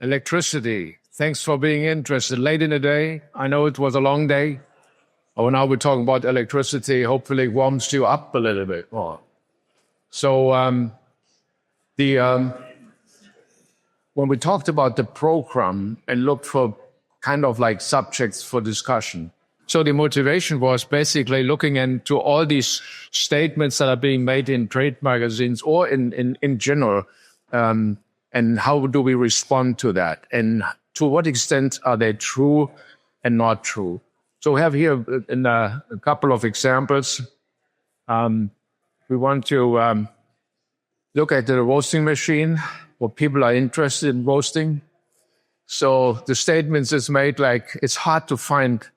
Electricity. Thanks for being interested. Late in the day. I know it was a long day. Oh, now we're talking about electricity. Hopefully it warms you up a little bit more. So when we talked about the program and looked for kind of like subjects for discussion, so the motivation was basically looking into all these statements that are being made in trade magazines or in general, and how do we respond to that? And to what extent are they true and not true? So we have here a couple of examples. We want to look at the roasting machine, what people are interested in roasting. So the statements is made like it's hard to find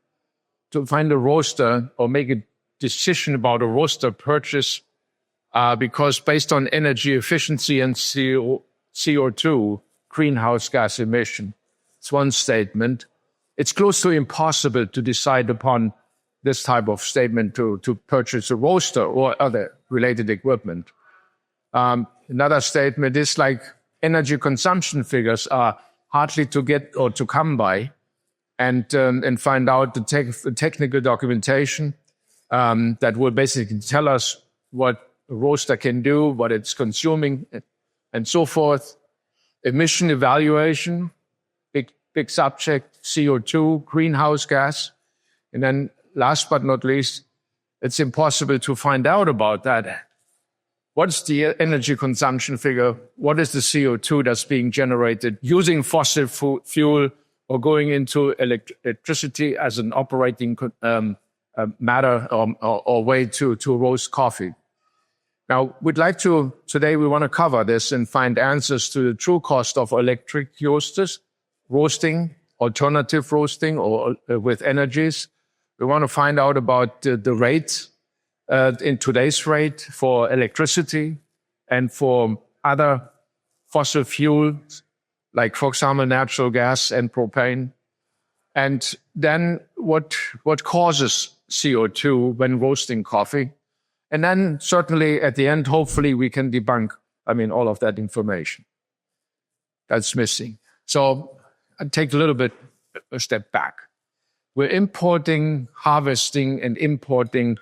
a roaster or make a decision about a roaster purchase because based on energy efficiency and CO2, greenhouse gas emission. It's one statement. It's close to impossible to decide upon this type of statement to purchase a roaster or other related equipment. Another statement is like energy consumption figures are hardly to get or to come by, and find out the technical documentation that will basically tell us what a roaster can do, what it's consuming, and so forth. Emission evaluation, big subject, CO2, greenhouse gas. And then last but not least, it's impossible to find out about that. What's the energy consumption figure? What is the CO2 that's being generated using fossil fuel or going into electricity as an operating matter or way to roast coffee? Now, today we want to cover this and find answers to the true cost of electric roasting, alternative roasting, or with energies. We want to find out about the rate, in today's rate for electricity and for other fossil fuels, like, for example, natural gas and propane. And then what causes CO2 when roasting coffee? And then certainly at the end, hopefully we can debunk, all of that information that's missing. So I'll take a little bit a step back. We're harvesting and importing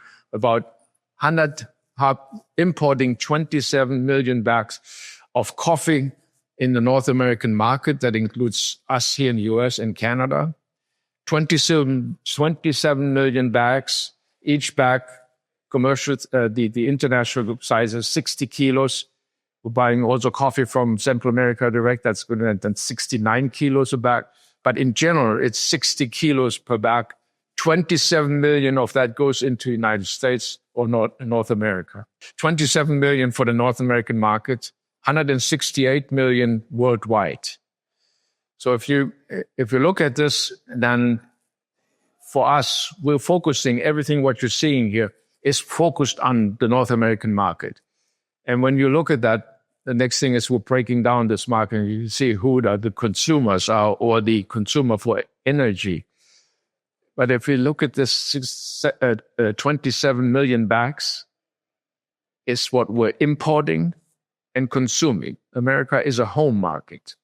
importing 27 million bags of coffee in the North American market. That includes us here in the US and Canada. 27 million bags, each bag commercial, the international size is 60 kilos. We're buying also coffee from Central America direct. That's good. And 69 kilos a bag. But in general, it's 60 kilos per bag. 27 million of that goes into the United States or North America. 27 million for the North American market, 168 million worldwide. So if you look at this, then for us, we're focusing everything what you're seeing here is focused on the North American market. And when you look at that, the next thing is we're breaking down this market and you can see who the consumers are or the consumer for energy. But if we look at this 27 million bags is what we're importing and consuming. America is a home market.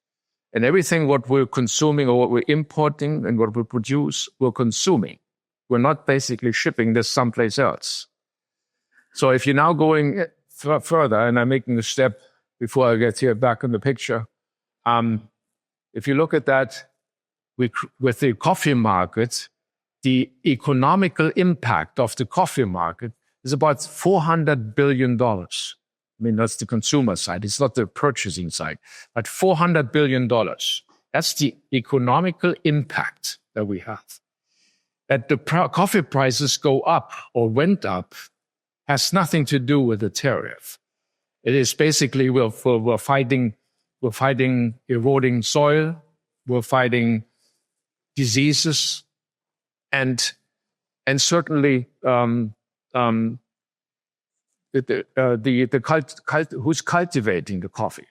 And everything what we're consuming or what we're importing and what we produce, we're consuming. We're not basically shipping this someplace else. So if you're now going further, and I'm making a step before I get here back in the picture, if you look at that with the coffee market, the economical impact of the coffee market is about $400 billion. That's the consumer side. It's not the purchasing side, but $400 billion. That's the economical impact that we have. That the coffee prices go up or went up has nothing to do with the tariff. It is basically we're fighting eroding soil, we're fighting diseases, and certainly who's cultivating the coffee.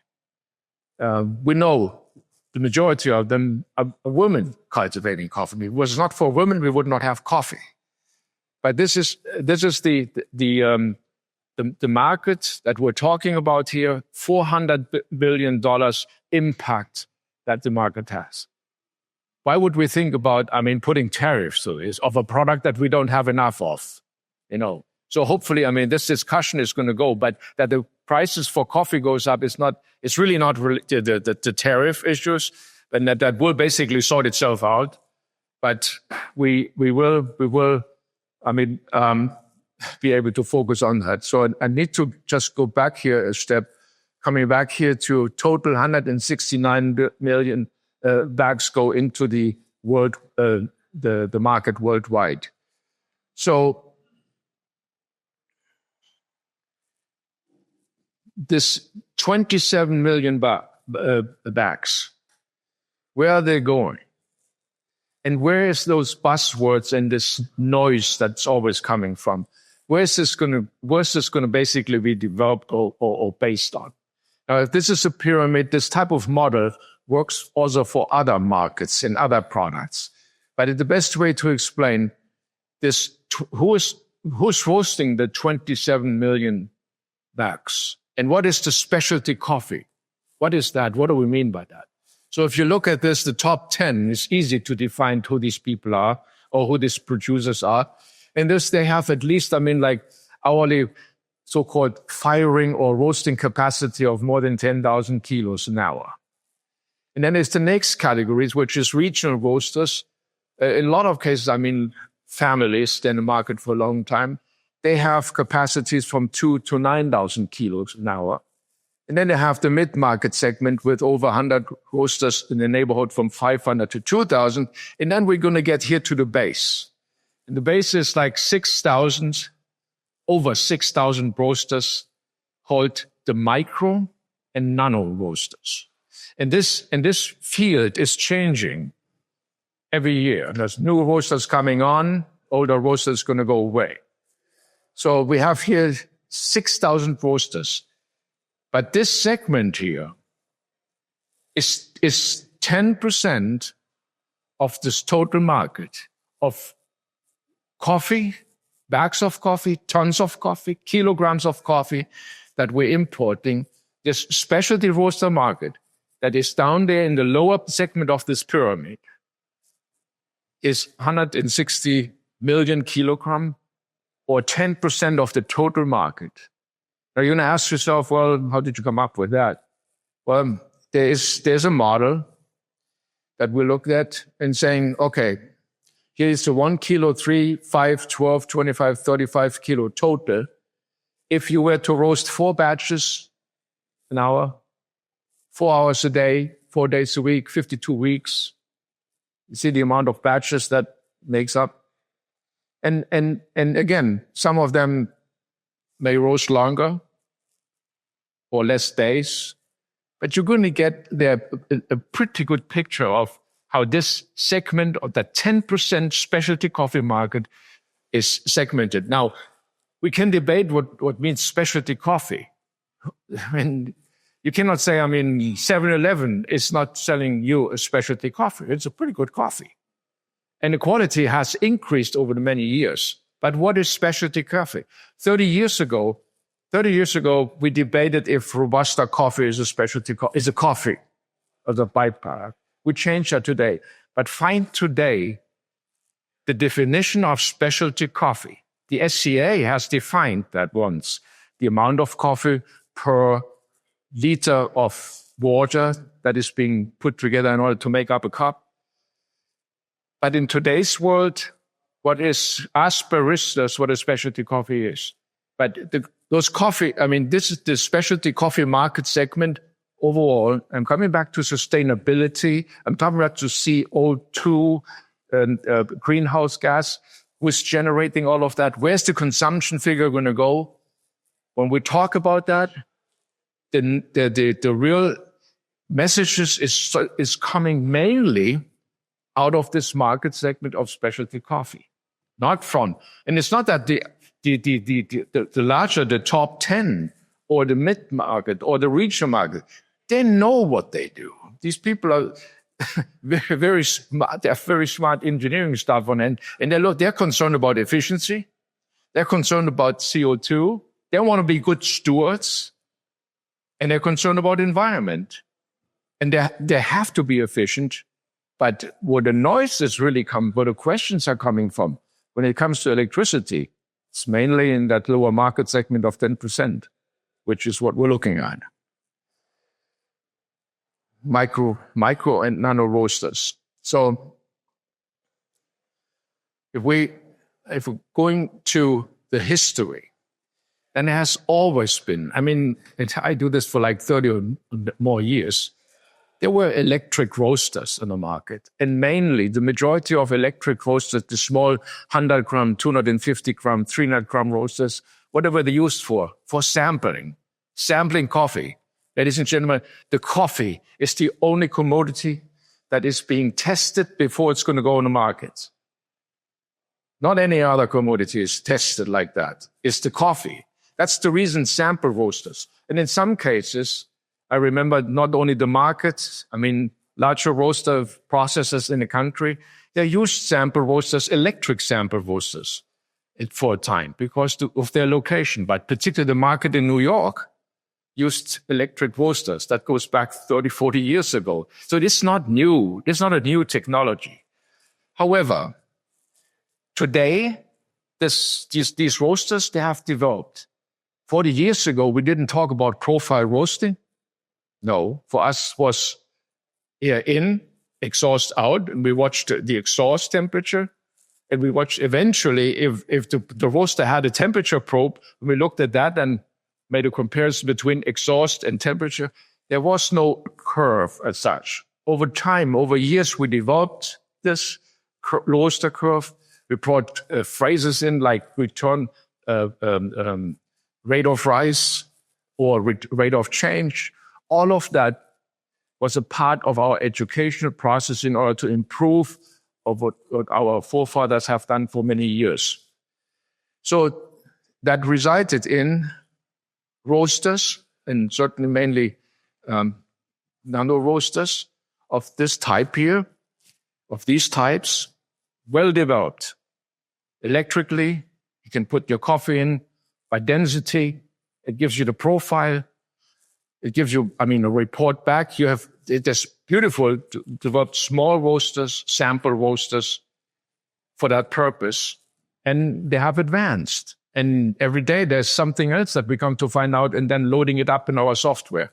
We know the majority of them are women cultivating coffee. If it was not for women, we would not have coffee. But this is the market that we're talking about here. $400 billion impact that the market has. Why would we think about, putting tariffs to this of a product that we don't have enough of, So hopefully, this discussion is going to go, but that the prices for coffee goes up it's really not related to the tariff issues, and that will basically sort itself out. But we will, be able to focus on that. So I need to just go back here a step, coming back here to total 169 million bags go into the world, the market worldwide. So this 27 million bags, where are they going? And where is those buzzwords and this noise that's always coming from? Where's this going to basically be developed or based on? Now, if this is a pyramid, this type of model works also for other markets and other products. But the best way to explain this, who's roasting the 27 million bags? And what is the specialty coffee? What is that? What do we mean by that? So if you look at this, the top 10, it's easy to define who these people are or who these producers are. And this, they have at least, hourly so-called firing or roasting capacity of more than 10,000 kilos an hour. And then there's the next categories, which is regional roasters. In a lot of cases, families, they're in the market for a long time. They have capacities from 2,000 to 9,000 kilos an hour. And then they have the mid-market segment with over 100 roasters in the neighborhood from 500 to 2,000. And then we're going to get here to the base. And the base is like 6,000, over 6,000 roasters hold the micro and nano roasters. And this field is changing every year. There's new roasters coming on, older roasters going to go away. So we have here 6,000 roasters. But this segment here is 10% of this total market of coffee, bags of coffee, tons of coffee, kilograms of coffee that we're importing. This specialty roaster market that is down there in the lower segment of this pyramid is 160 million kilogram, or 10% of the total market. Now you're going to ask yourself, well, how did you come up with that? Well, there's a model that we looked at and saying, okay, here's the 1 kilo, 3, 5, 12, 25, 35 kilo total. If you were to roast 4 batches an hour, 4 hours a day, 4 days a week, 52 weeks, you see the amount of batches that makes up. And again, some of them may roast longer or less days, but you're going to get there a pretty good picture of how this segment of the 10% specialty coffee market is segmented. Now, we can debate what means specialty coffee. You cannot say, 7-Eleven is not selling you a specialty coffee. It's a pretty good coffee. And the quality has increased over the many years. But what is specialty coffee? 30 years ago, we debated if Robusta coffee is a specialty is a coffee as a byproduct. We changed that today. But find today the definition of specialty coffee. The SCA has defined that once. The amount of coffee per liter of water that is being put together in order to make up a cup. But in today's world, what is us baristas, what a specialty coffee is. But those coffee, this is the specialty coffee market segment overall. I'm coming back to sustainability. I'm talking about to CO2 and greenhouse gas, who's generating all of that. Where's the consumption figure going to go? When we talk about that, the real messages is coming mainly out of this market segment of specialty coffee, not from. And it's not that the larger, the top 10 or the mid-market or the regional market, they know what they do. These people are very, very smart. They have very smart engineering staff on end. And they're concerned about efficiency. They're concerned about CO2. They want to be good stewards. And they're concerned about environment. And they have to be efficient. But where the noises really come, where the questions are coming from, when it comes to electricity, it's mainly in that lower market segment of 10%, which is what we're looking at. Micro and nano roasters. So if we're going to the history, then it has always been, I do this for like 30 or more years. There were electric roasters in the market, and mainly the majority of electric roasters, the small 100 gram, 250 gram, 300 gram roasters, whatever they used for sampling coffee. Ladies and gentlemen, the coffee is the only commodity that is being tested before it's going to go on the market. Not any other commodity is tested like that. It's the coffee. That's the reason sample roasters. And in some cases, I remember not only the markets, larger roaster processors in the country, they used sample roasters, electric sample roasters for a time because of their location. But particularly the market in New York used electric roasters. That goes back 30, 40 years ago. So it is not new. It's not a new technology. However, today, these roasters, they have developed. 40 years ago, we didn't talk about profile roasting. No, for us was air in, exhaust out, and we watched the exhaust temperature, and we watched eventually if the roaster had a temperature probe, we looked at that and made a comparison between exhaust and temperature. There was no curve as such. Over time, over years, we developed this roaster curve. We brought phrases in like return rate of rise or rate of change. All of that was a part of our educational process in order to improve of what our forefathers have done for many years. So that resulted in roasters, and certainly mainly nano roasters of this type here, of these types, well developed. Electrically, you can put your coffee in by density. It gives you the profile. It gives you, a report back. It's beautiful to develop small roasters, sample roasters for that purpose. And they have advanced. And every day there's something else that we come to find out and then loading it up in our software.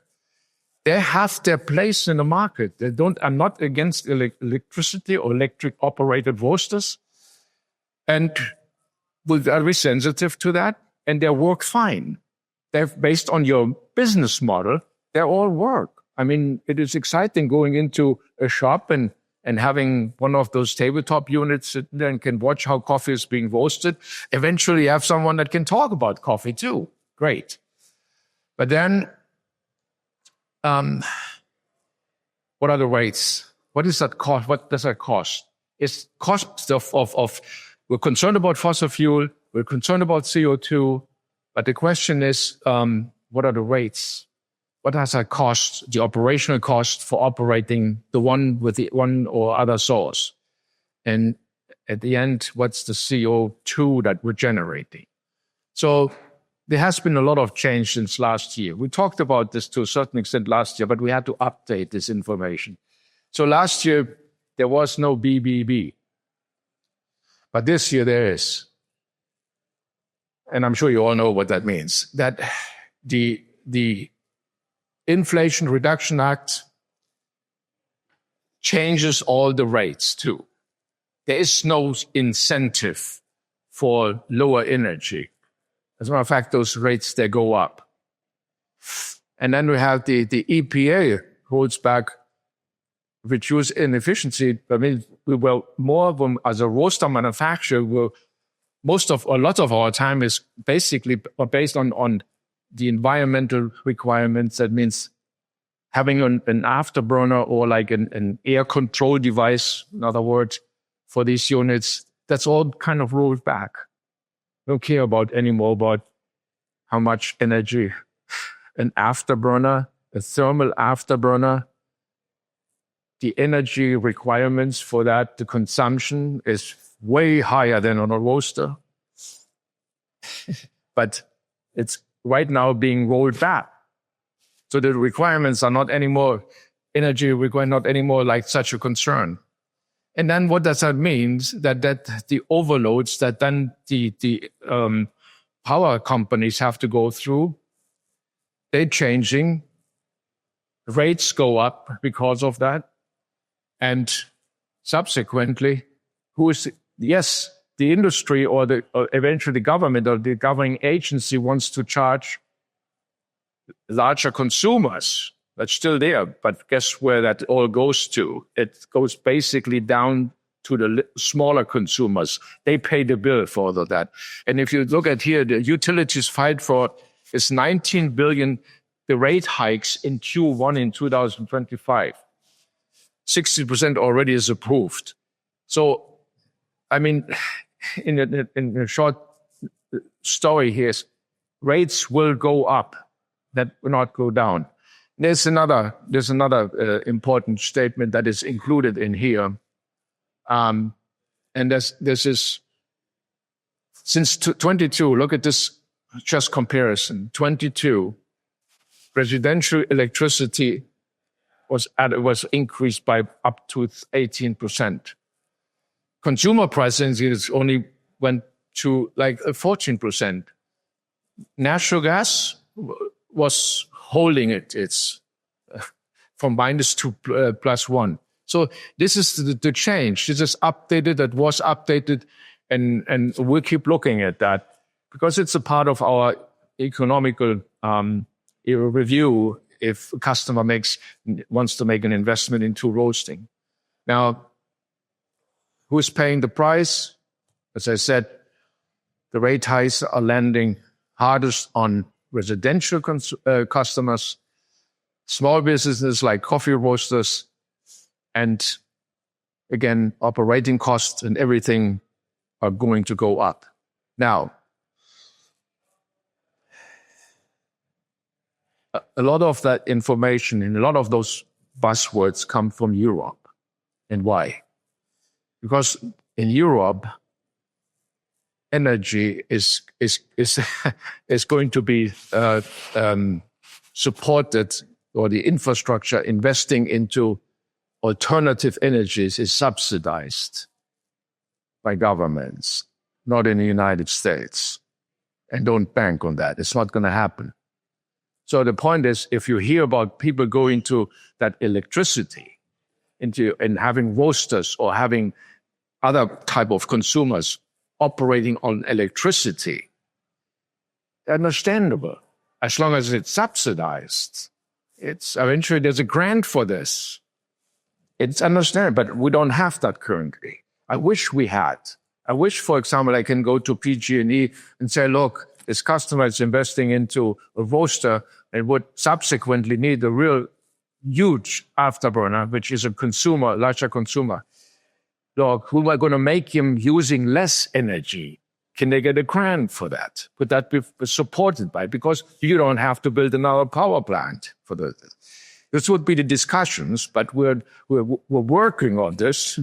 They have their place in the market. I'm not against electricity or electric operated roasters. And we're very sensitive to that. And they work fine. They're based on your business model. They all work. It is exciting going into a shop and having one of those tabletop units sit there and can watch how coffee is being roasted. Eventually you have someone that can talk about coffee too. Great. But then, what are the rates? What is that cost? What does that cost? It's cost of we're concerned about fossil fuel. We're concerned about CO2. But the question is, what are the rates? What does that cost, the operational cost for operating the one with the one or other source? And at the end, what's the CO2 that we're generating? So there has been a lot of change since last year. We talked about this to a certain extent last year, but we had to update this information. So last year, there was no BBB. But this year there is. And I'm sure you all know what that means. That the Inflation Reduction Act changes all the rates too. There is no incentive for lower energy. As a matter of fact, those rates, they go up. And then we have the EPA holds back reduce inefficiency. We will more as a roaster manufacturer, a lot of our time is basically based on the environmental requirements. That means having an afterburner or like an air control device, in other words, for these units. That's all kind of rolled back. Don't care anymore about how much energy an afterburner, a thermal afterburner, the energy requirements for that, the consumption is way higher than on a roaster. But it's right now being rolled back. So the requirements are not anymore energy requirement not anymore like such a concern. And then what does that mean? That the overloads that then the power companies have to go through, they're changing. Rates go up because of that. And subsequently, the industry or eventually the government or the governing agency wants to charge larger consumers. That's still there, but guess where that all goes to? It goes basically down to the smaller consumers. They pay the bill for all of that. And if you look at here, the utilities fight for is 19 billion, the rate hikes in Q1 in 2025. 60% already is approved. So, I mean, in a short story here, rates will go up, that will not go down. There's another important statement that is included in here, and this is since 22. Look at this, just comparison. 22, residential electricity was increased by up to 18%. Consumer prices only went to like 14%. Natural gas was holding it's from minus to plus one. So this is the change. This is updated. That was updated, and we'll keep looking at that because it's a part of our economical review. If a customer wants to make an investment into roasting, now who's paying the price? As I said, the rate hikes are landing hardest on residential customers, small businesses like coffee roasters, and again, operating costs and everything are going to go up. Now, a lot of that information and a lot of those buzzwords come from Europe. And why? Because in Europe, energy is going to be supported, or the infrastructure investing into alternative energies is subsidized by governments, not in the United States. And don't bank on that. It's not going to happen. So the point is, if you hear about people going to that electricity and having roasters or having other type of consumers operating on electricity, understandable. As long as it's subsidized, it's eventually there's a grant for this. It's understandable, but we don't have that currently. I wish we had. I wish, for example, I can go to PG&E and say, look, this customer is investing into a roaster and would subsequently need a real huge afterburner, which is a consumer, larger consumer. Look, who are going to make him using less energy? Can they get a grant for that? Could that be supported by? Because you don't have to build another power plant for this. This would be the discussions, but we're working on this,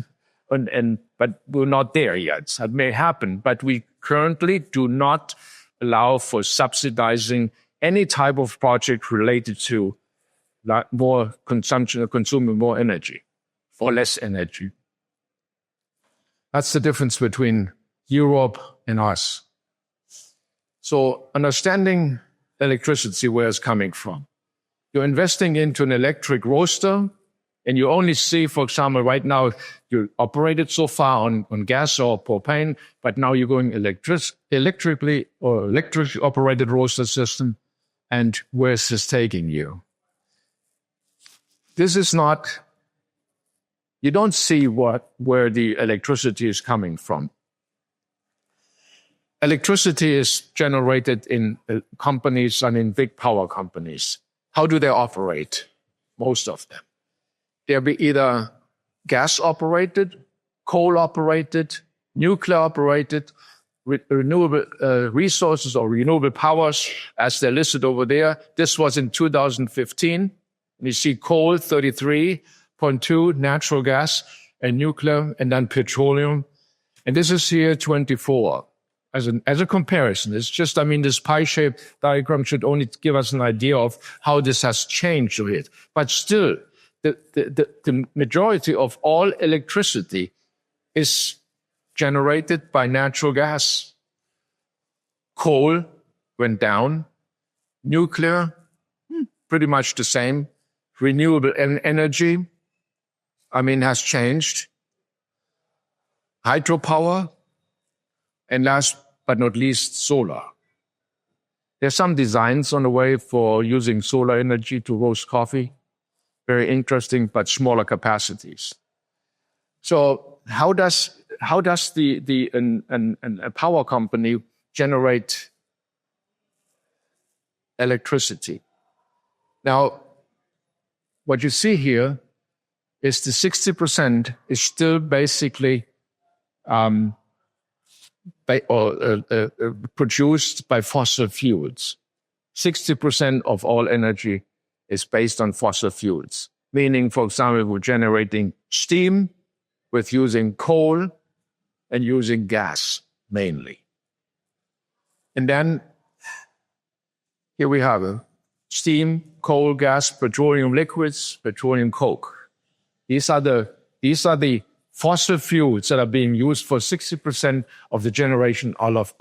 but we're not there yet. That may happen, but we currently do not allow for subsidizing any type of project related to more consumption or consuming more energy or less energy. That's the difference between Europe and us. So understanding electricity, where it's coming from. You're investing into an electric roaster, and you only see, for example, right now, you operated so far on gas or propane, but now you're going electrically operated roaster system, and where is this taking you? This is not, you don't see where the electricity is coming from. Electricity is generated in companies and in big power companies. How do they operate? Most of them. They'll be either gas-operated, coal-operated, nuclear-operated, renewable resources or renewable powers, as they're listed over there. This was in 2015. And you see coal, 33.2, natural gas, and nuclear, and then petroleum. And this is here 24. As a comparison, it's just, this pie-shaped diagram should only give us an idea of how this has changed a bit. But still, the majority of all electricity is generated by natural gas. Coal went down. Nuclear, pretty much the same. Renewable energy, has changed. Hydropower, and last but not least, solar. There's some designs on the way for using solar energy to roast coffee. Very interesting, but smaller capacities. So how does a power company generate electricity? Now, what you see here is the 60% is still basically produced by fossil fuels. 60% of all energy is based on fossil fuels, meaning, for example, we're generating steam with using coal and using gas mainly. And then here we have steam, coal, gas, petroleum liquids, petroleum coke. These are the fossil fuels that are being used for 60% of the generation of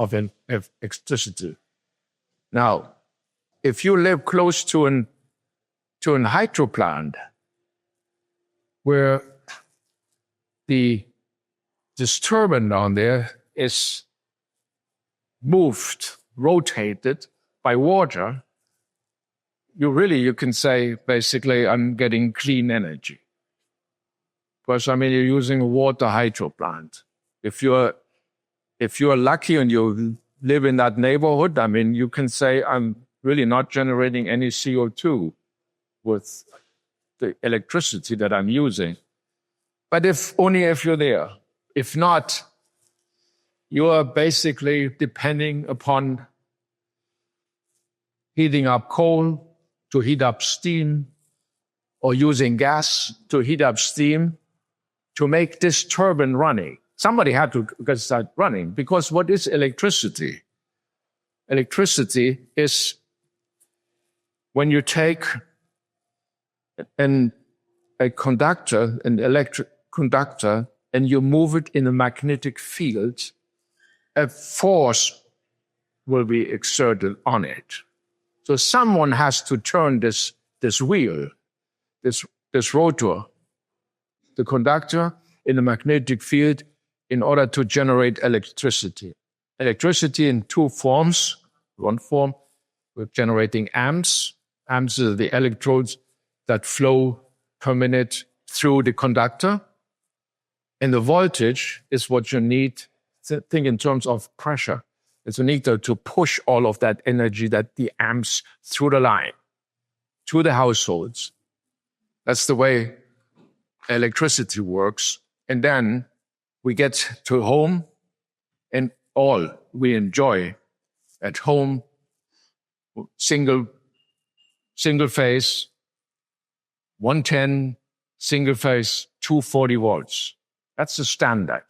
electricity. Now, if you live close to an hydro plant where the turbine down there is moved, rotated by water, you can say, basically, I'm getting clean energy. Because, you're using a water hydro plant. If you're lucky and you live in that neighborhood, you can say, I'm really not generating any CO2 with the electricity that I'm using. But only if you're there. If not, you are basically depending upon heating up coal to heat up steam, or using gas to heat up steam to make this turbine running. Somebody had to get start running, because what is electricity? Electricity is when you take an electric conductor, and you move it in a magnetic field, a force will be exerted on it. So someone has to turn this wheel, this rotor, the conductor in a magnetic field, in order to generate electricity. Electricity in two forms. One form, we're generating amps. Amps are the electrodes that flow per minute through the conductor. And the voltage is what you need. Think in terms of pressure. It's a need to push all of that energy, that the amps, through the line, to the households. That's the way electricity works. And then we get to home, and all we enjoy at home, single phase, 110, single phase, 240 volts. That's the standard.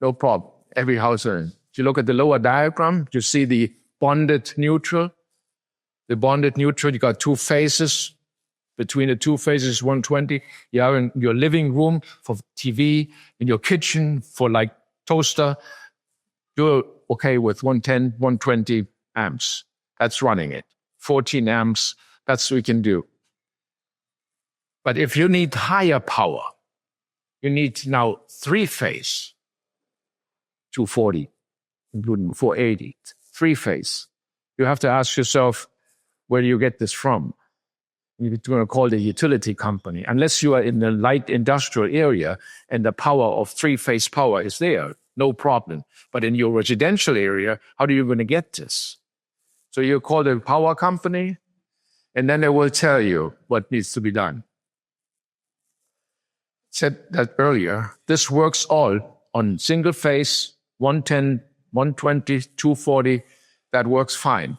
No problem. Every household. If you look at the lower diagram, you see the bonded neutral. The bonded neutral, you got two phases. Between the two phases, 120. You have in your living room for TV, in your kitchen for like toaster. You're okay with 110, 120 amps. That's running it. 14 amps, that's what we can do. But if you need higher power, you need now three-phase, 240, including 480, three-phase. You have to ask yourself, where do you get this from? You're going to call the utility company. Unless you are in the light industrial area and the power of three-phase power is there, no problem. But in your residential area, how are you going to get this? So you call the power company, and then they will tell you what needs to be done. Said that earlier, this works all on single phase, 110, 120, 240, that works fine.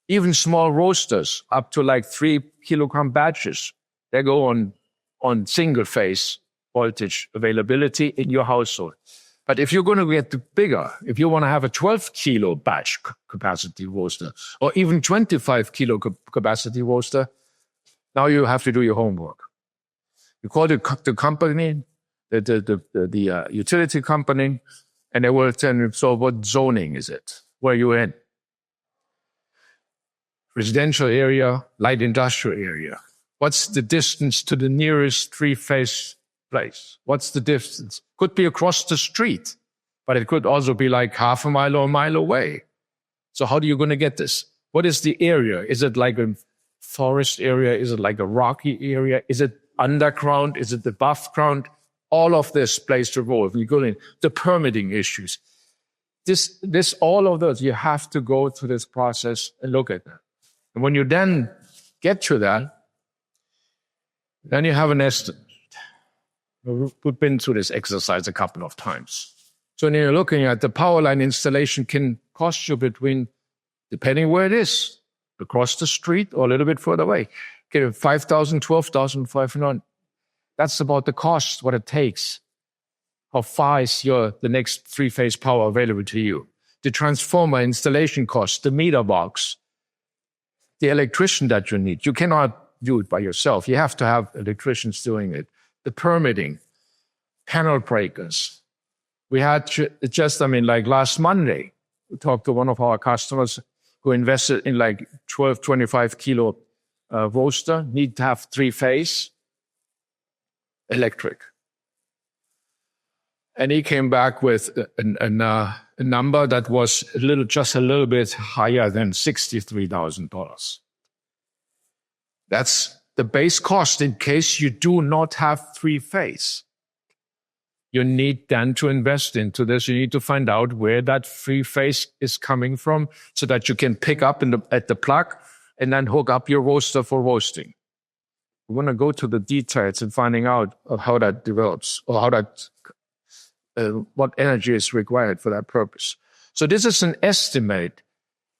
Even small roasters, up to like 3 kilogram batches, they go on single phase voltage availability in your household. But if you're going to get bigger, if you want to have a 12 kilo batch capacity roaster, or even 25 kilo capacity roaster, Now you have to do your homework. You call the company, the utility company, and they will tell you, so what zoning is it? Where are you in? Residential area, light industrial area. What's the distance to the nearest three-phase place? What's the distance? Could be across the street, but it could also be like half a mile or a mile away. So how are you going to get this? What is the area? Is it like a forest area? Is it like a rocky area? Is it underground? Is it above ground? All of this plays a role. If you go in the permitting issues, all of those, you have to go through this process and look at that. And when you then get to that, then you have an estimate. We've been through this exercise a couple of times. So when you're looking at the power line installation can cost you between, depending where it is, across the street or a little bit further away, okay, $5,000, $12,500. That's about the cost, what it takes. How far is the next three-phase power available to you? The transformer installation cost, the meter box, the electrician that you need. You cannot do it by yourself. You have to have electricians doing it. The permitting, panel breakers. We had like last Monday, we talked to one of our customers who invested in like 12, 25 kilo roaster, need to have three-phase electric. And he came back with a number that was just a little bit higher than $63,000. That's the base cost in case you do not have three-phase. You need then to invest into this. You need to find out where that three-phase is coming from so that you can pick up at the plug and then hook up your roaster for roasting. We want to go to the details and finding out of how that develops or how that what energy is required for that purpose. So this is an estimate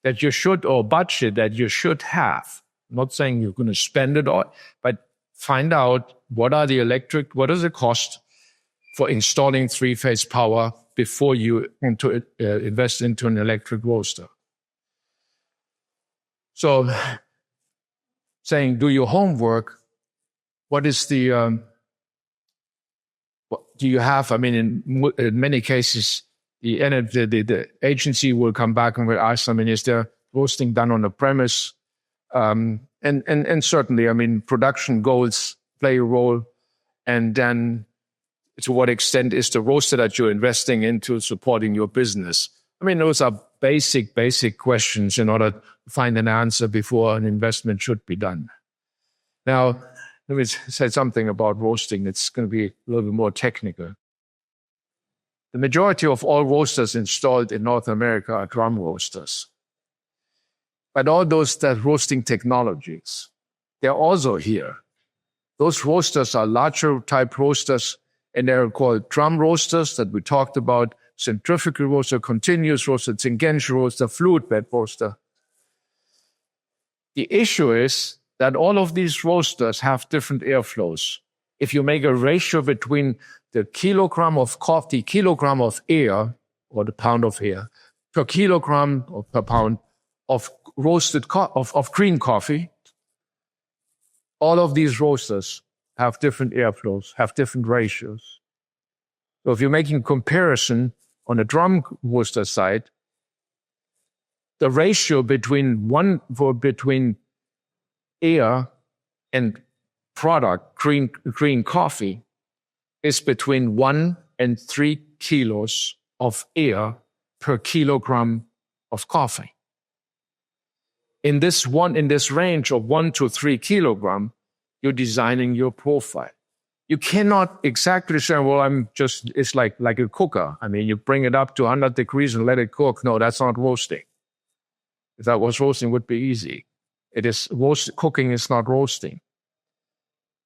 that you should, or budget that you should have. I'm not saying you're going to spend it all, but find out what is the cost for installing three-phase power before you invest into an electric roaster. So saying, do your homework. What is what do you have? I mean, in many cases, the agency will come back and will ask, I mean, is there roasting done on the premise? And certainly, I mean, production goals play a role. And then to what extent is the roaster that you're investing into supporting your business? I mean, those are basic questions in order to find an answer before an investment should be done. Now, let me say something about roasting. It's going to be a little bit more technical. The majority of all roasters installed in North America are drum roasters. But all those roasting technologies, they're also here. Those roasters are larger type roasters, and they're called drum roasters that we talked about, centrifugal roaster, continuous roaster, tangential roaster, fluid bed roaster. The issue is that all of these roasters have different airflows. If you make a ratio between the kilogram of coffee, kilogram of air, or the pound of air, per kilogram or per pound of of green coffee, all of these roasters have different airflows, have different ratios. So if you're making a comparison on the drum roaster side, the ratio between air and product, green coffee, is between 1 and 3 kilos of air per kilogram of coffee. In this range of 1 to 3 kilogram, you're designing your profile. You cannot exactly say, well, it's like a cooker. I mean, you bring it up to 100 degrees and let it cook. No, that's not roasting. If that was roasting, it would be easy. Cooking is not roasting.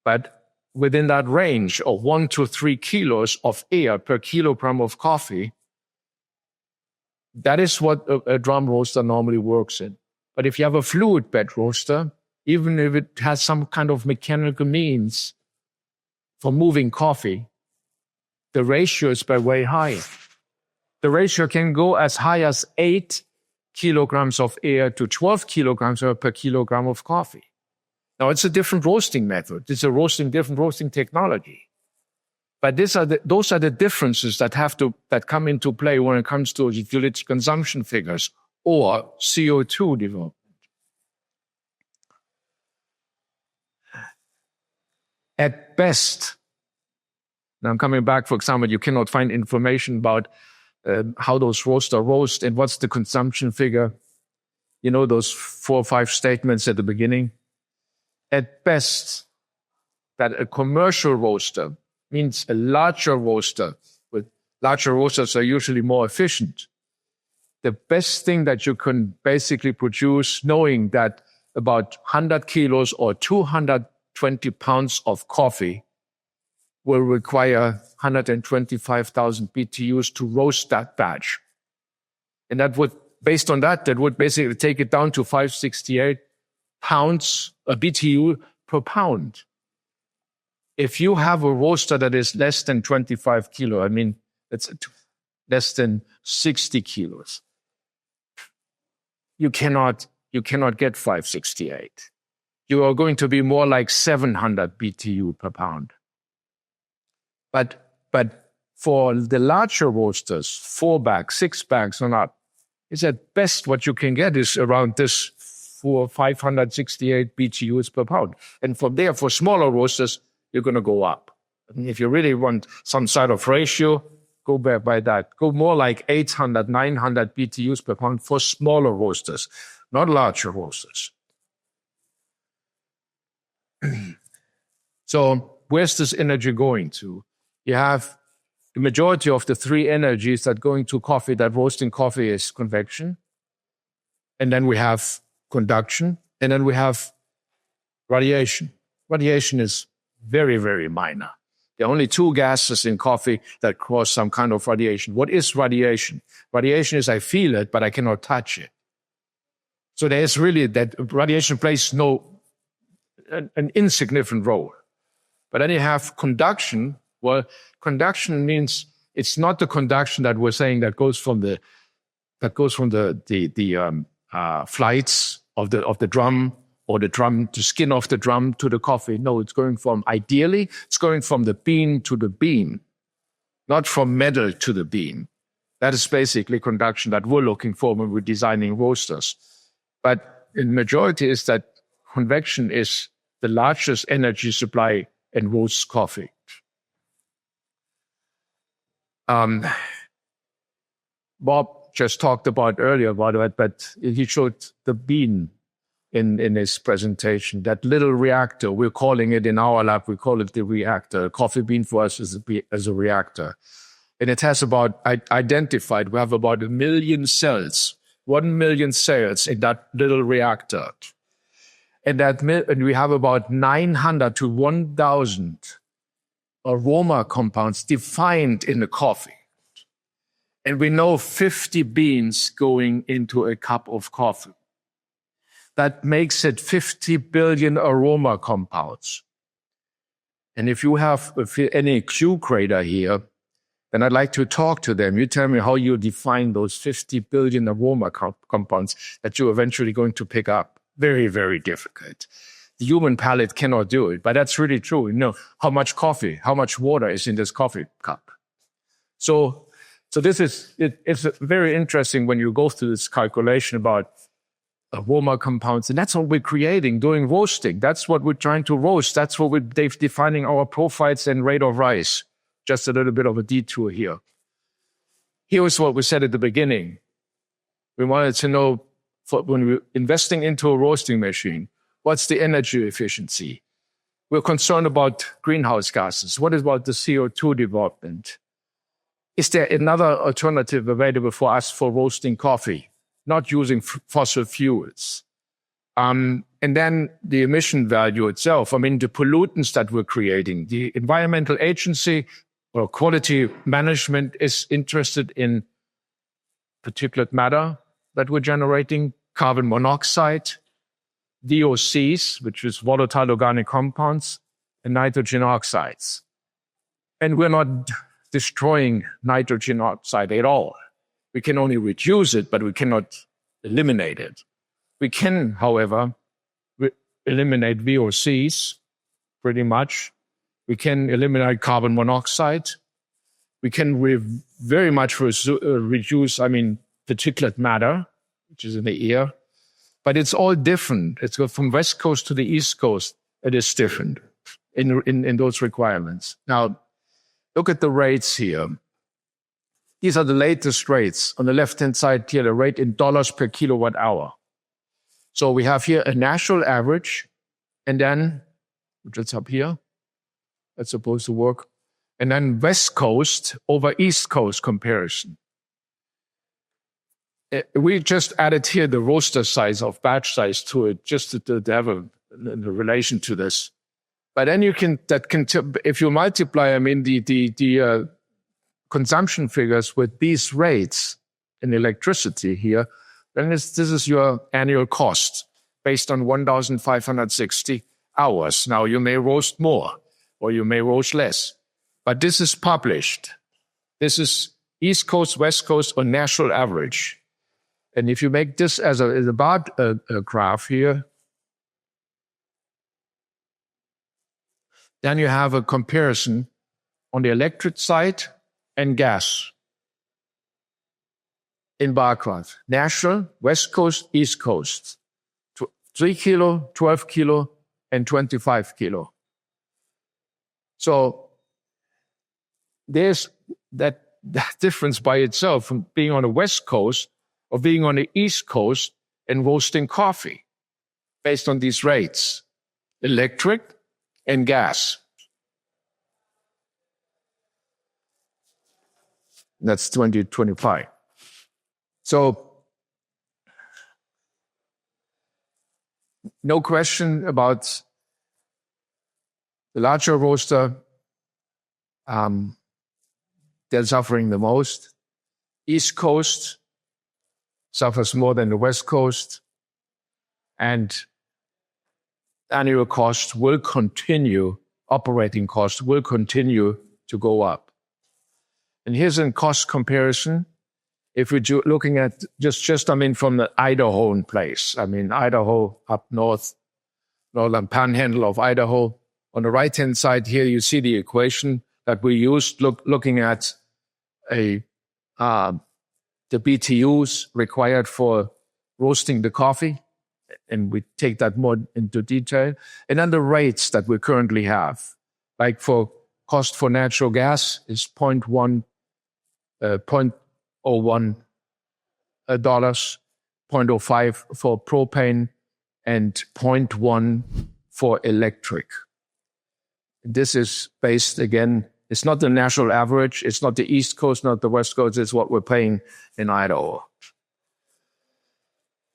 But within that range of 1 to 3 kilos of air per kilogram of coffee, that is what a drum roaster normally works in. But if you have a fluid bed roaster, even if it has some kind of mechanical means for moving coffee, the ratio is by way higher. The ratio can go as high as 8 kilograms of air to 12 kilograms per kilogram of coffee. Now, it's a different roasting method. It's a different roasting technology. But those are the differences that come into play when it comes to utility consumption figures or CO2 development. At best, now I'm coming back, for example, you cannot find information about how those roasts roast and what's the consumption figure. You know, those 4 or 5 statements at the beginning. At best, that a commercial roaster means a larger roaster. With larger roasters are usually more efficient. The best thing that you can basically produce, knowing that about 100 kilos or 220 pounds of coffee will require 125,000 BTUs to roast that batch. And that would, based on that would basically take it down to 568 pounds, a BTU per pound. If you have a roaster that is less than 25 kilo, I mean, it's less than 60 kilos, you cannot get 568. You are going to be more like 700 BTU per pound. But for the larger roasters, 4 bags, 6 bags or not, it's at best what you can get is around this 568 BTUs per pound. And from there, for smaller roasters, you're going to go up. I mean, if you really want some sort of ratio, go back by that. Go more like 800, 900 BTUs per pound for smaller roasters, not larger roasters. So where's this energy going to? You have the majority of the 3 energies that go into coffee, that roasting coffee, is convection. And then we have conduction. And then we have radiation. Radiation is very, very minor. There are only 2 gases in coffee that cause some kind of radiation. What is radiation? Radiation is I feel it, but I cannot touch it. So there is really that radiation plays an insignificant role. But then you have conduction. Well, conduction means it's not the conduction that we're saying that goes from the flights of the drum, or the skin of the drum to the coffee. No, it's going from the bean to the bean, not from metal to the bean. That is basically conduction that we're looking for when we're designing roasters. But in majority is that convection is the largest energy supply in roast coffee. Bob just talked about earlier about it, but he showed the bean in his presentation, that little reactor. We're calling it in our lab, we call it the reactor. Coffee bean for us is a reactor. And it has identified, we have about 1 million cells, 1 million cells in that little reactor. And we have about 900 to 1,000 aroma compounds defined in the coffee. And we know 50 beans going into a cup of coffee. That makes it 50 billion aroma compounds. And if you have any Q grader here, then I'd like to talk to them. You tell me how you define those 50 billion aroma compounds that you're eventually going to pick up. Very, very difficult. The human palate cannot do it, but that's really true. You know, how much water is in this coffee cup. So this is, it's very interesting when you go through this calculation about aroma compounds, and that's what we're creating, doing roasting. That's what we're trying to roast. That's what we're defining our profiles and rate of rise. Just a little bit of a detour here. Here's what we said at the beginning. We wanted to know, when we're investing into a roasting machine, what's the energy efficiency? We're concerned about greenhouse gases. What about the CO2 development? Is there another alternative available for us for roasting coffee, not using fossil fuels? And then the emission value itself. I mean, the pollutants that we're creating. The environmental agency or quality management is interested in particulate matter that we're generating, carbon monoxide, VOCs, which is volatile organic compounds, and nitrogen oxides. And we're not destroying nitrogen oxide at all. We can only reduce it, but we cannot eliminate it. We can, however, eliminate VOCs pretty much. We can eliminate carbon monoxide. We can very much reduce, particulate matter, which is in the air. But it's all different. It's from West Coast to the East Coast. It is different in those requirements. Now, look at the rates here. These are the latest rates. On the left-hand side here, the rate in dollars per kilowatt hour. So we have here a national average, and then, which is up here, that's supposed to work, and then West Coast over East Coast comparison. We just added here the roaster size of batch size to it, just to have a relation to this. But then if you multiply, the consumption figures with these rates in electricity here, then this is your annual cost based on 1,560 hours. Now, you may roast more or you may roast less, but this is published. This is East Coast, West Coast, or national average. And if you make this as a bar graph here, then you have a comparison on the electric side and gas in bar graph. National, West Coast, East Coast. 3 kilo, 12 kilo, and 25 kilo. So there's that difference by itself from being on the West Coast or being on the East Coast and roasting coffee based on these rates, electric and gas. That's 2025. So no question about the larger roaster. They're suffering the most. East Coast suffers more than the West Coast. And annual costs will continue, operating costs will continue to go up. And here's a cost comparison. If we're looking at from the Idaho in place, Idaho up north, northern panhandle of Idaho. On the right-hand side here, you see the equation that we used looking at the BTUs required for roasting the coffee. And we take that more into detail. And then the rates that we currently have, like for cost for natural gas is $0.01 dollars, 0.05 for propane, and 0.1 for electric. This is based, again, it's not the national average, it's not the East Coast, not the West Coast, it's what we're paying in Idaho.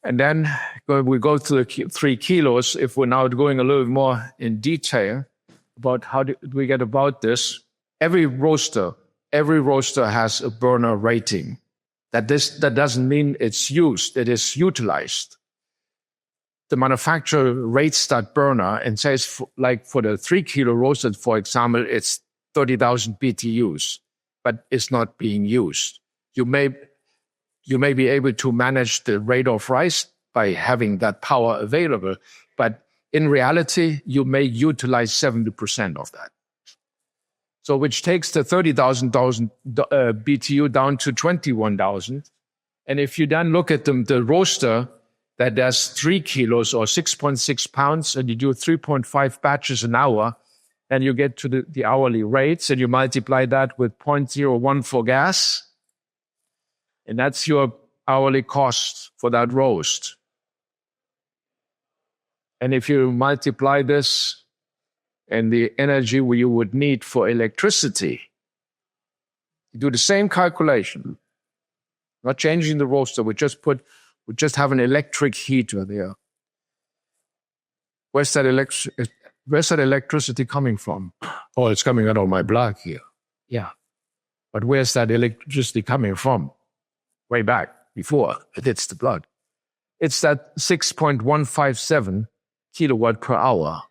And then we go to the 3 kilos, if we're now going a little bit more in detail about how do we get about this. Every roaster has a burner rating. That doesn't mean it's used, it is utilized. The manufacturer rates that burner and says, for the 3 kilo roaster, for example, it's 30,000 BTUs, but it's not being used. You may be able to manage the rate of rise by having that power available, but in reality, you may utilize 70% of that. So which takes the 30,000 BTU down to 21,000. And if you then look at the roaster that does 3 kilos or 6.6 pounds, and you do 3.5 batches an hour, and you get to the hourly rates, and you multiply that with 0.01 for gas, and that's your hourly cost for that roast. And if you multiply this and the energy you would need for electricity, you do the same calculation, not changing the roaster, we just have an electric heater there. Where's that electricity coming from? Oh, it's coming out of my blood here. Yeah. But where's that electricity coming from? Way back, before it hits the blood. It's that 6.157 kilowatt per hour.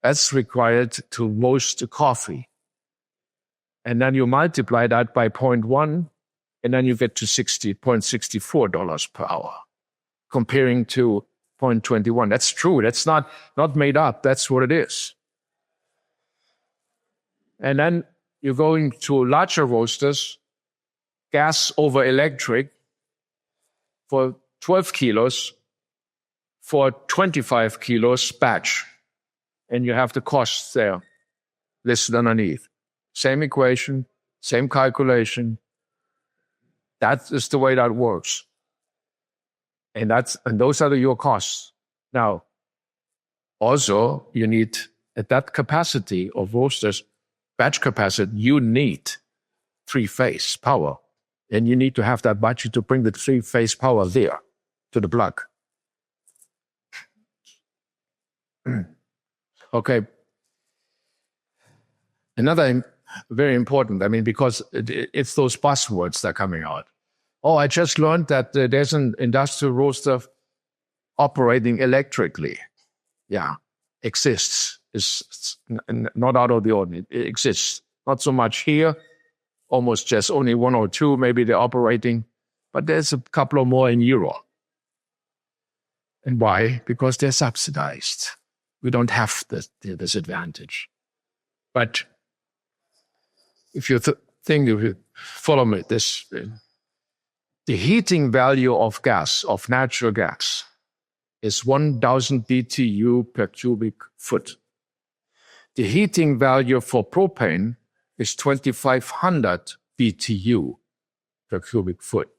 That's required to roast the coffee. And then you multiply that by 0.1, and then you get to $60.64 per hour, comparing to 0.21. That's true. That's not made up. That's what it is. And then you're going to larger roasters, gas over electric for 12 kilos, for 25 kilos batch. And you have the costs there listed underneath. Same equation, same calculation. That is the way that works. And those are your costs. Now, also, you need, at that capacity of roasters, batch capacity, you need three-phase power. And you need to have that budget to bring the three-phase power there to the plug. Okay. Another very important, because it's those buzzwords that are coming out. Oh, I just learned that there's an industrial roaster operating electrically. Yeah, exists. It's not out of the ordinary. It exists. Not so much here, almost just only one or two, maybe they're operating, but there's a couple of more in Europe. And why? Because they're subsidized. We don't have the disadvantage. But if you think, if you follow me, the heating value of gas, of natural gas, is 1,000 BTU per cubic foot. The heating value for propane is 2,500 BTU per cubic foot.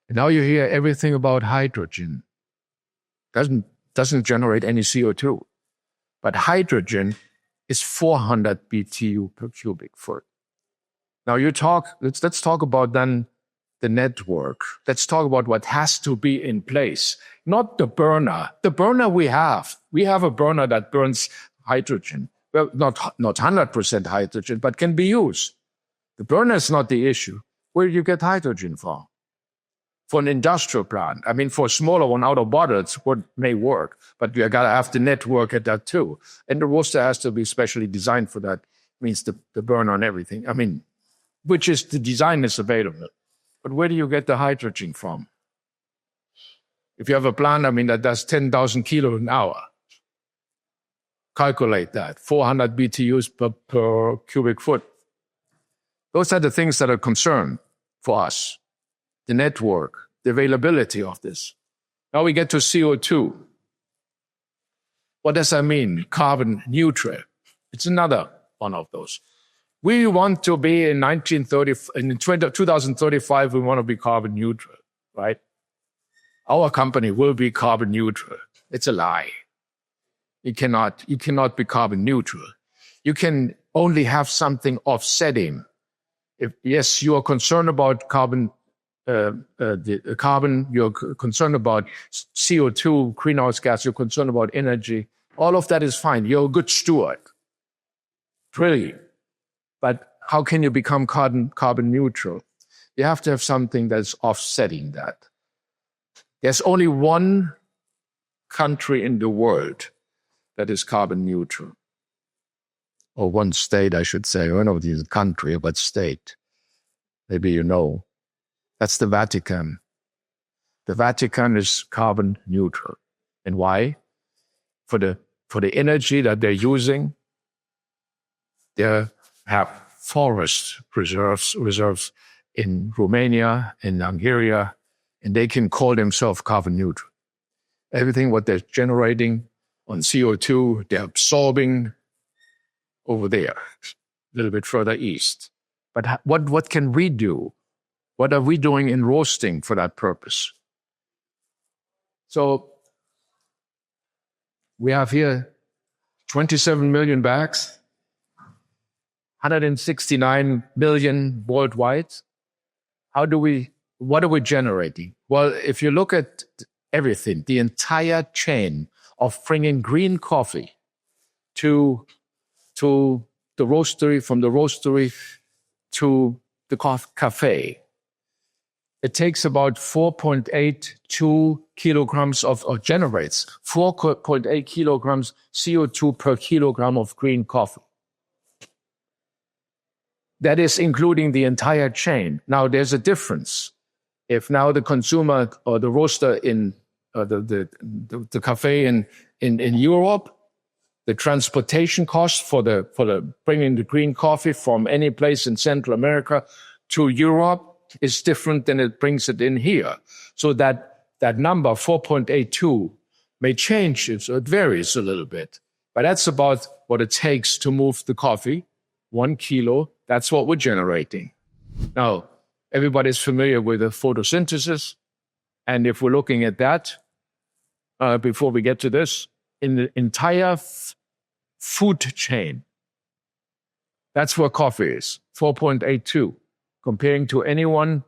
And now you hear everything about hydrogen. Doesn't generate any CO2. But hydrogen is 400 BTU per cubic foot. Now let's talk about then the network. Let's talk about what has to be in place, not the burner. The burner we have a burner that burns hydrogen. Well, not 100% hydrogen, but can be used. The burner is not the issue. Where do you get hydrogen from? For an industrial plant. For a smaller one out of bottles, what may work, but you got to have the network at that too. And the roaster has to be specially designed for that. Means the burner and everything. Which is the design is available. But where do you get the hydrogen from? If you have a plant, that does 10,000 kilos an hour. Calculate that, 400 BTUs per cubic foot. Those are the things that are concerned for us. The network, the availability of this. Now we get to CO2. What does that mean? Carbon neutral. It's another one of those. We want to be in 2035, we want to be carbon neutral, right? Our company will be carbon neutral. It's a lie. You cannot be carbon neutral. You can only have something offsetting. Yes, you are concerned about carbon, you're concerned about CO2, greenhouse gas, you're concerned about energy. All of that is fine. You're a good steward. Brilliant. But how can you become carbon neutral? You have to have something that's offsetting that. There's only one country in the world that is carbon neutral. Or one state, I should say. I don't know if it's a country, but state. Maybe you know. That's the Vatican. The Vatican is carbon neutral. And why? For the energy that they're using, they have forest reserves in Romania, in Hungary, and they can call themselves carbon neutral. Everything what they're generating on CO2, they're absorbing over there, a little bit further east. But what can we do? What are we doing in roasting for that purpose? So we have here 27 million bags, 169 million worldwide. What are we generating? Well, if you look at everything, the entire chain of bringing green coffee to the roastery, from the roastery to the cafe, it takes about 4.82 kilograms generates 4.8 kilograms CO2 per kilogram of green coffee. That is including the entire chain. Now, there's a difference. If now the consumer or the roaster in the cafe in Europe, the transportation cost for the bringing the green coffee from any place in Central America to Europe is different than it brings it in here. So that number 4.82 may change. So it varies a little bit, but that's about what it takes to move the coffee. 1 kilo. That's what we're generating. Now, everybody's familiar with the photosynthesis. And if we're looking at that, before we get to this, in the entire food chain, that's where coffee is, 4.82. Comparing to anyone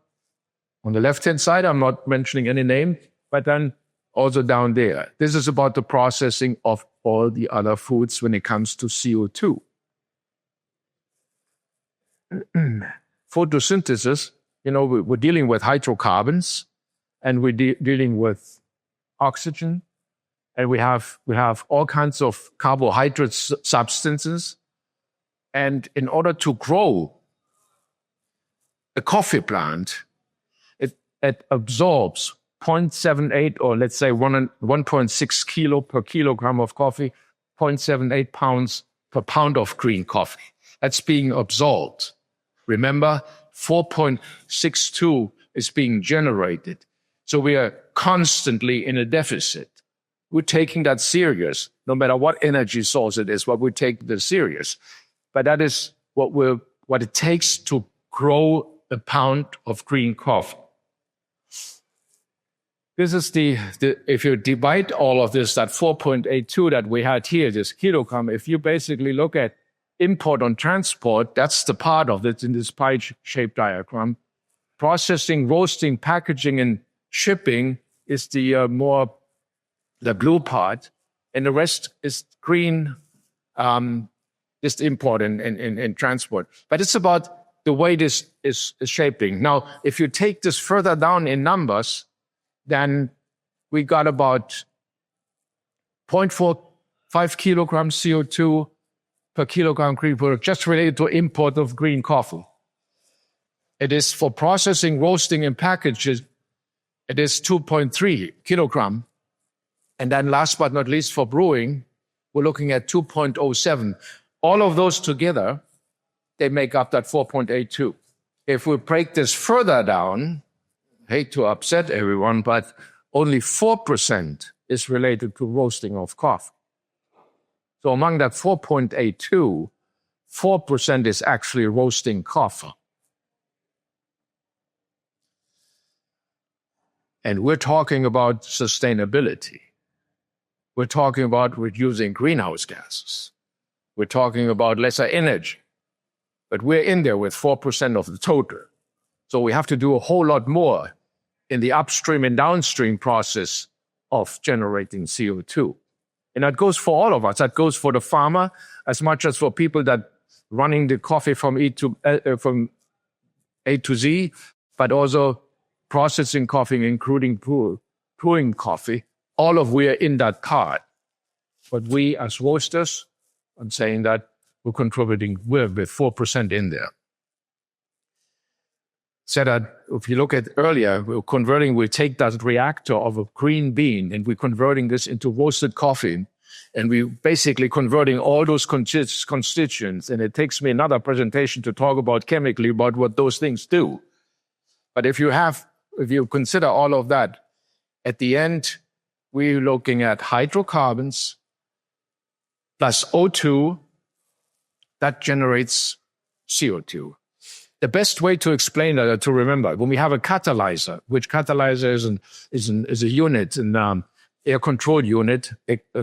on the left-hand side, I'm not mentioning any name, but then also down there. This is about the processing of all the other foods when it comes to CO2. Photosynthesis, we're dealing with hydrocarbons, and we're dealing with oxygen, and we have all kinds of carbohydrate substances. And in order to grow a coffee plant, it absorbs 0.78, or let's say 1.6 kilo per kilogram of coffee, 0.78 pounds per pound of green coffee. That's being absorbed. Remember, 4.62 is being generated. So we are constantly in a deficit. We're taking that serious, no matter what energy source it is, but we take this serious. But that is what it takes to grow a pound of green coffee. This is if you divide all of this, that 4.82 that we had here, this kilogram, if you basically look at import and transport, that's the part of it in this pie-shaped diagram. Processing, roasting, packaging, and shipping is the blue part, and the rest is green, just import and transport. But it's about the way this is shaping. Now, if you take this further down in numbers, then we got about 0.45 kilograms CO2 per kilogram green product, just related to import of green coffee. It is for processing, roasting, and packaging, it is 2.3 kilogram. And then last but not least, for brewing, we're looking at 2.07. All of those together, they make up that 4.82. If we break this further down, hate to upset everyone, but only 4% is related to roasting of coffee. So among that 4.82, 4% is actually roasting coffee. And we're talking about sustainability. We're talking about reducing greenhouse gases. We're talking about lesser energy. But we're in there with 4% of the total. So we have to do a whole lot more in the upstream and downstream process of generating CO2. And that goes for all of us. That goes for the farmer as much as for people that running the coffee from A to Z, but also processing coffee, including brewing coffee. All of we are in that part. But we as roasters, I'm saying that we're contributing with 4% in there. Said that if you look at earlier, we take that reactor of a green bean and we're converting this into roasted coffee. And we're basically converting all those constituents. And it takes me another presentation to talk about chemically about what those things do. But if you consider all of that, at the end, we're looking at hydrocarbons plus O2 that generates CO2. The best way to explain that, to remember, when we have a catalyzer, which catalyzer is a unit, an air control unit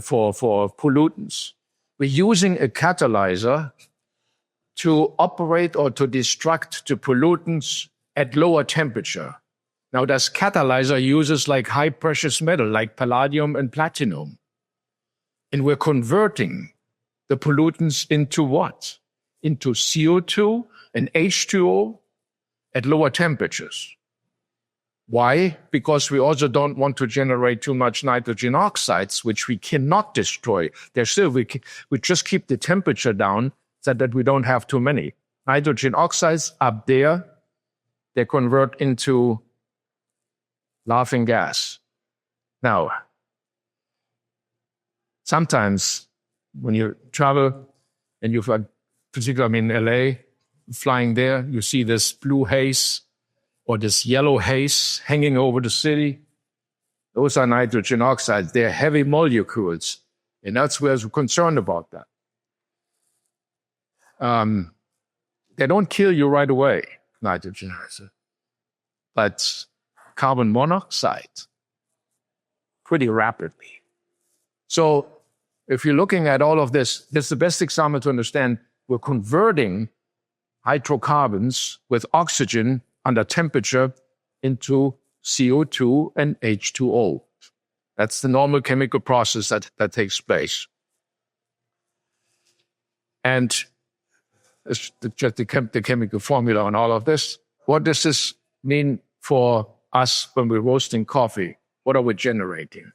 for pollutants. We're using a catalyzer to operate or to destruct the pollutants at lower temperature. Now, this catalyzer uses like high precious metal, like palladium and platinum. And we're converting the pollutants into what? Into CO2 and H2O at lower temperatures. Why? Because we also don't want to generate too much nitrogen oxides, which we cannot destroy. We just keep the temperature down so that we don't have too many. Nitrogen oxides up there, they convert into laughing gas. Now, sometimes when you travel and you've particularly in LA, flying there, you see this blue haze or this yellow haze hanging over the city. Those are nitrogen oxides. They're heavy molecules. And that's where we're concerned about that. They don't kill you right away, nitrogen oxide. But carbon monoxide, pretty rapidly. So if you're looking at all of this, this is the best example to understand. We're converting hydrocarbons with oxygen under temperature into CO2 and H2O. That's the normal chemical process that takes place. And it's just the chemical formula on all of this. What does this mean for us when we're roasting coffee? What are we generating?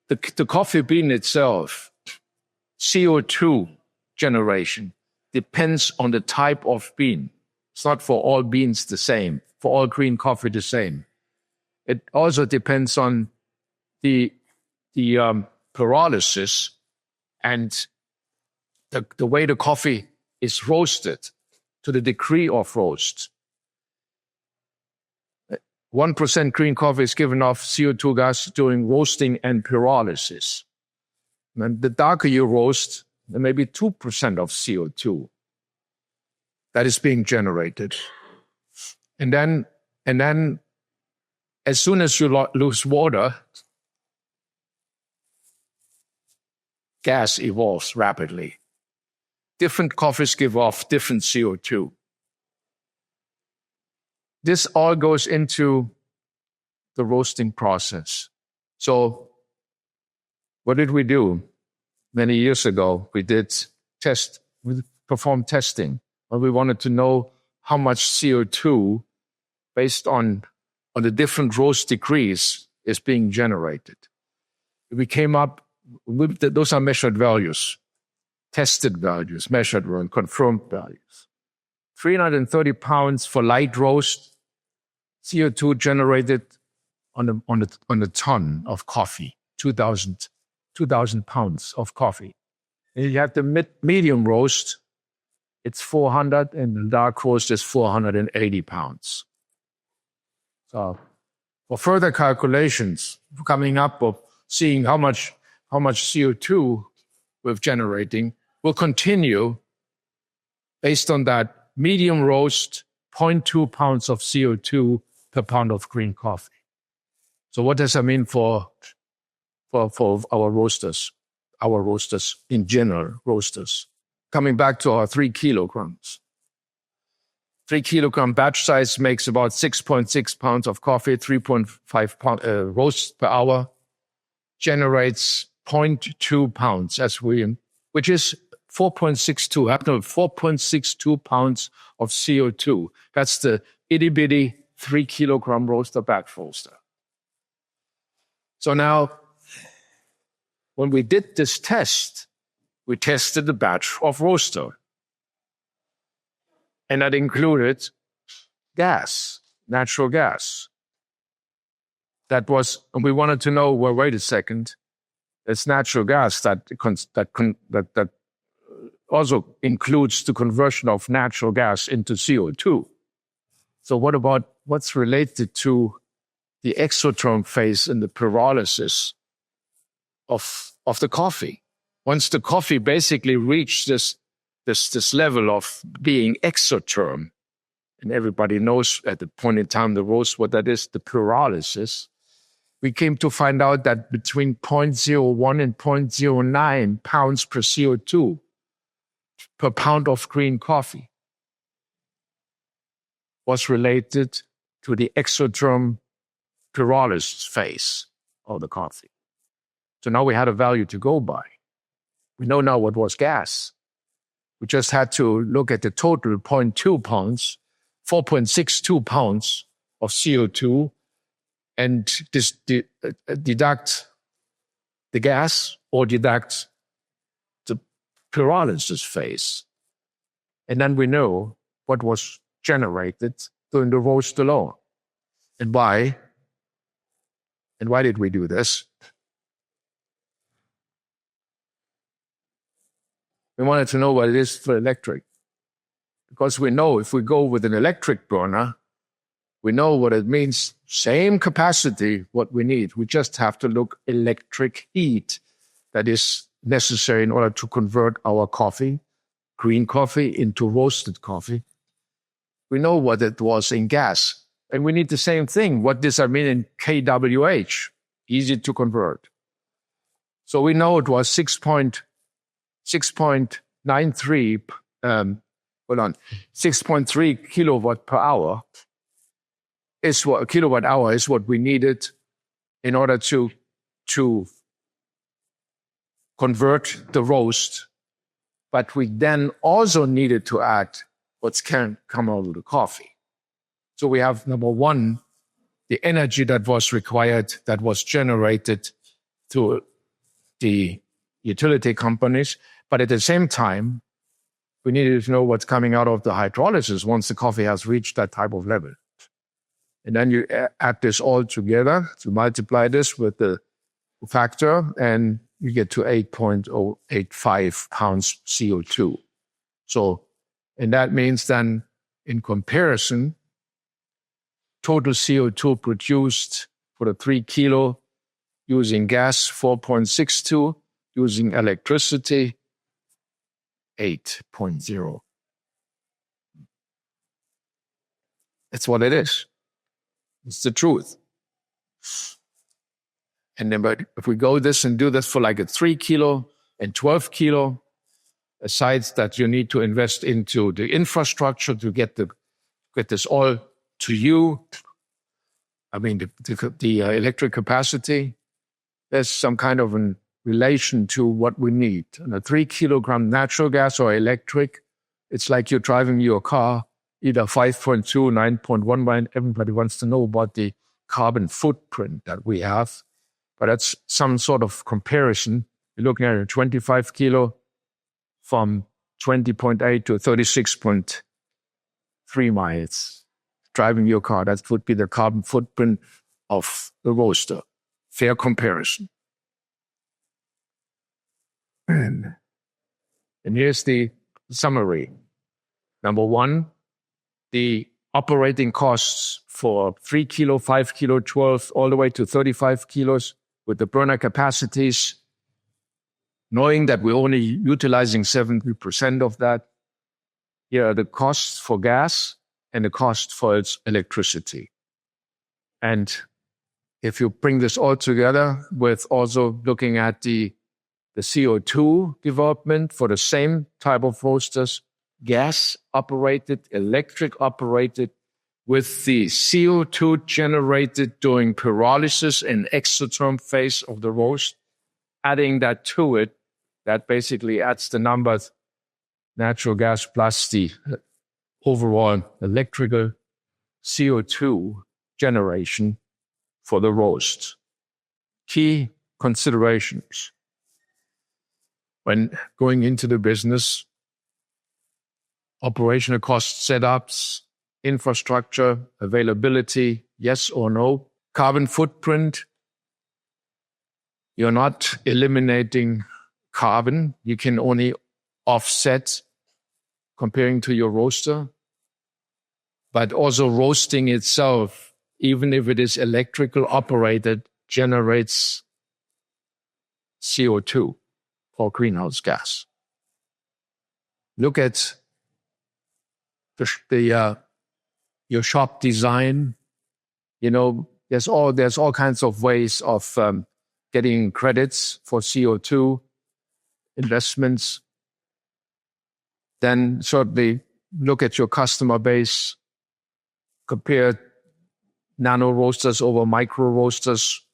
The coffee bean itself, CO2 generation, depends on the type of bean. It's not for all beans the same, for all green coffee the same. It also depends on the pyrolysis and the way the coffee is roasted, to the degree of roast. 1% green coffee is given off CO2 gas during roasting and pyrolysis. And the darker you roast, there may be 2% of CO2 that is being generated. And then as soon as you lose water, gas evolves rapidly. Different coffees give off different CO2. This all goes into the roasting process. So what did we do? Many years ago, we performed testing. And we wanted to know how much CO2, based on the different roast degrees, is being generated. We came up with those are measured values, tested values, measured and confirmed values. 330 pounds for light roast, CO2 generated on a ton of coffee, 2,000 pounds of coffee. And you have the medium roast, it's 400, and the dark roast is 480 pounds. So for further calculations, coming up of seeing how much CO2 we're generating, we'll continue based on that medium roast, 0.2 pounds of CO2 per pound of green coffee. So what does that mean for our roasters in general, roasters? Coming back to our 3 kilograms. 3 kilogram batch size makes about 6.6 pounds of coffee, 3.5 pound roasts per hour, generates 0.2 pounds, which is 4.62 pounds of CO2. That's the itty bitty 3 kilogram roaster batch roaster. So now, when we did this test, we tested the batch of roaster. And that included gas, natural gas. And we wanted to know, well, wait a second, it's natural gas that also includes the conversion of natural gas into CO2. So what about what's related to the exotherm phase in the pyrolysis of the coffee? Once the coffee basically reached this level of being exotherm, and everybody knows at the point in time the roast what that is, the pyrolysis, we came to find out that between 0.01 and 0.09 pounds per CO2 per pound of green coffee was related to the exotherm pyrolysis phase of the coffee. So now we had a value to go by. We know now what was gas. We just had to look at the total 0.2 pounds, 4.62 pounds of CO2, and deduct the gas or deduct the pyrolysis phase. And then we know what was generated during the roast alone. And why? And why did we do this? We wanted to know what it is for electric. Because we know if we go with an electric burner, we know what it means. Same capacity, what we need. We just have to look electric heat that is necessary in order to convert our coffee, green coffee, into roasted coffee. We know what it was in gas. And we need the same thing. What does that mean in kWh? Easy to convert. So we know it was 6.93, 6.3 kilowatt per hour is what a kilowatt hour is what we needed in order to convert the roast. But we then also needed to add what can come out of the coffee. So we have, number one, the energy that was required, that was generated through the utility companies. But at the same time, we needed to know what's coming out of the hydrolysis once the coffee has reached that type of level. And then you add this all together to multiply this with the factor, and you get to 8.085 pounds CO2. So, and that means then in comparison, total CO2 produced for the 3 kilo using gas, 4.62, using electricity, 8.0. That's what it is. It's the truth. And then, but if we go this and do this for like a 3 kilo and 12 kilo, aside that you need to invest into the infrastructure to get this all to you. I mean, the electric capacity, there's some kind of a relation to what we need. And a 3 kilogram natural gas or electric, it's like you're driving your car, either 5.2, 9.1. Everybody wants to know about the carbon footprint that we have. But that's some sort of comparison. You're looking at a 25 kilo from 20.8 to 36.3 miles. Driving your car, that would be the carbon footprint of the roaster. Fair comparison. And here's the summary. Number one, the operating costs for 3 kilo, 5 kilo, 12, all the way to 35 kilos with the burner capacities, knowing that we're only utilizing 70% of that. Here are the costs for gas and the cost for its electricity. And if you bring this all together with also looking at the CO2 development for the same type of roasters, gas operated, electric operated, with the CO2 generated during pyrolysis and exotherm phase of the roast, adding that to it, that basically adds the numbers, natural gas plus the overall electrical CO2 generation for the roast. Key considerations when going into the business: operational cost setups, infrastructure, availability, yes or no. Carbon footprint, you're not eliminating carbon. You can only offset comparing to your roaster. But also roasting itself, even if it is electrical operated, generates CO2 or greenhouse gas. Look at your shop design. You know, there's all kinds of ways of getting credits for CO2 investments. Then certainly look at your customer base, compare nano roasters over micro roasters,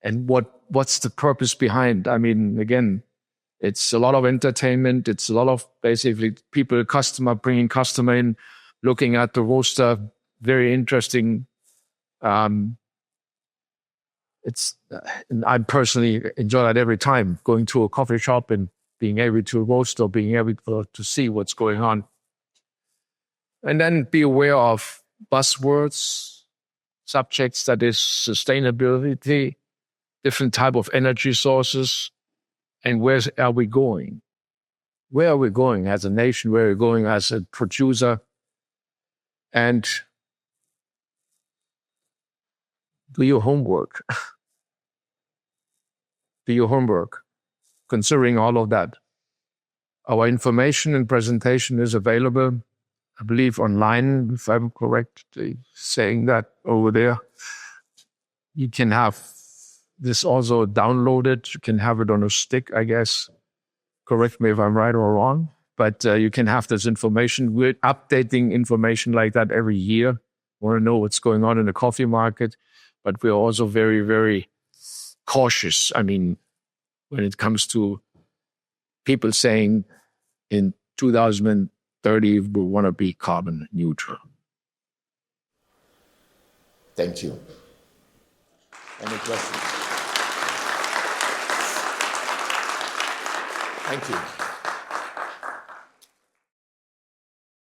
and what's the purpose behind. I mean, again, it's a lot of entertainment. It's a lot of basically bringing customer in, looking at the roaster. Very interesting. And I personally enjoy that every time, going to a coffee shop and being able to roast or being able to see what's going on. And then be aware of buzzwords subjects, that is sustainability, different type of energy sources, and where are we going? Where are we going as a nation? Where are we going as a producer? And do your homework. Do your homework, considering all of that. Our information and presentation is available, I believe, online, if I'm correct saying that over there. You can have this also downloaded. You can have it on a stick, I guess. Correct me if I'm right or wrong. But you can have this information. We're updating information like that every year. Want to know what's going on in the coffee market. But we're also very, very cautious. I mean, when it comes to people saying in 2030 we want to be carbon neutral. Thank you. Any questions? Thank you.